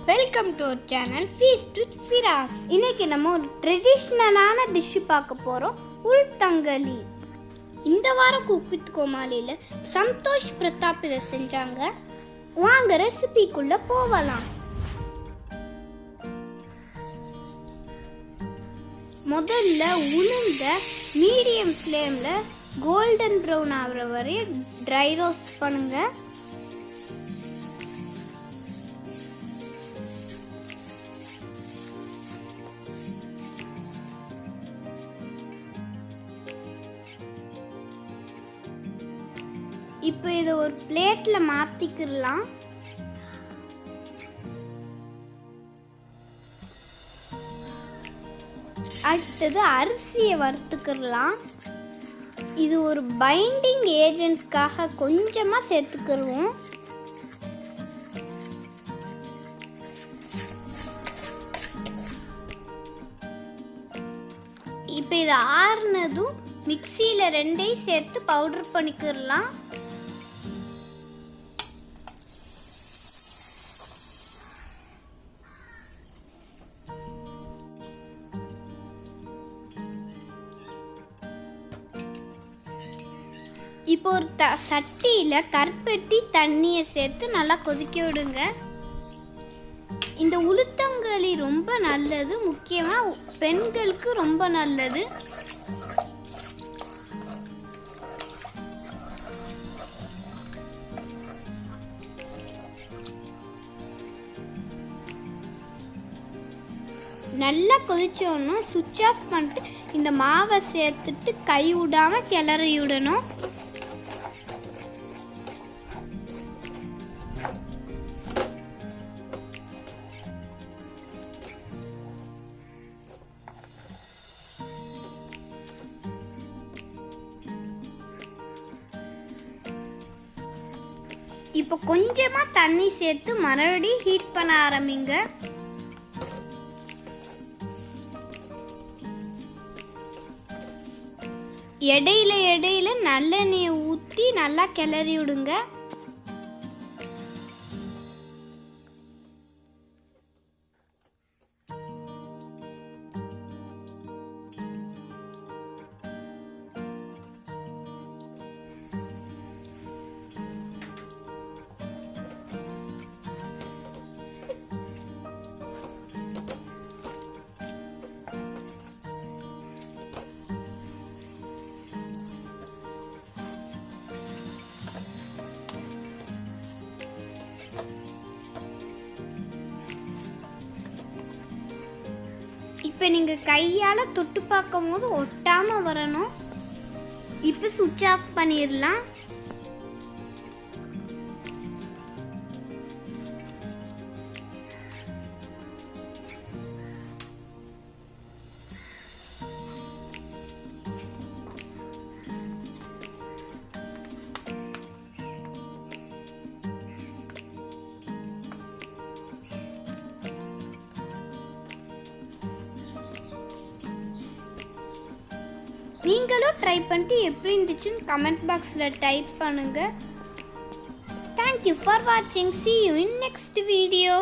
Welcome to our channel feast with ஃபிராஸ். இன்னைக்கு நம்ம ஒரு ட்ரெடிஷ்னலான டிஷ் பார்க்க போகிறோம், உளுத்தங் களி. இந்த வாரம் குக் வித் கோமாளியில் சந்தோஷ் பிரதாப் இதை செஞ்சாங்க. வாங்க ரெசிபிக்குள்ளே போகலாம். முதல்ல உளுந்த மீடியம் ஃப்ளேமில் கோல்டன் ப்ரௌன் ஆகிற வரை ட்ரை ரோஸ்ட் பண்ணுங்கள். இப்போ இதை ஒரு பிளேட்டில் மாற்றிக்கிடலாம். அடுத்தது அரிசியை வறுத்துக்கிடலாம். இது ஒரு பைண்டிங் ஏஜென்ட்காக கொஞ்சமாக சேர்த்துக்கிடுவோம். இப்போ இது ஆறுனதும் மிக்சியில் ரெண்டையும் சேர்த்து பவுடர் பண்ணிக்கிடலாம். இப்போ ஒரு சட்டியில் கருப்பட்டி தண்ணியை சேர்த்து நல்லா கொதிக்க விடுங்க. இந்த உளுத்தங்களி ரொம்ப நல்லது, முக்கியமாக பெண்களுக்கு ரொம்ப நல்லது. நல்லா கொதிச்சோன்னா சுவிட்ச் ஆஃப் பண்ணிட்டு இந்த மாவை சேர்த்துட்டு கை விடாமல் கிளறி விடணும். இப்போ கொஞ்சமாக தண்ணி சேர்த்து மறுபடியும் ஹீட் பண்ண ஆரம்பிங்க. இடையில நல்லெண்ணெயை ஊற்றி நல்லா கிளறி விடுங்க. இப்போ நீங்கள் கையால் தொட்டு பார்க்கும் போது ஒட்டாமல் வரணும். இப்போ சுவிட்ச் ஆஃப் பண்ணிடலாம். நீங்களும் ட்ரை பண்ணிட்டு எப்படி இருந்துச்சுன்னு கமெண்ட் பாக்ஸில் டைப் பண்ணுங்கள். தேங்க்யூ ஃபார் வாட்சிங். See you in next video.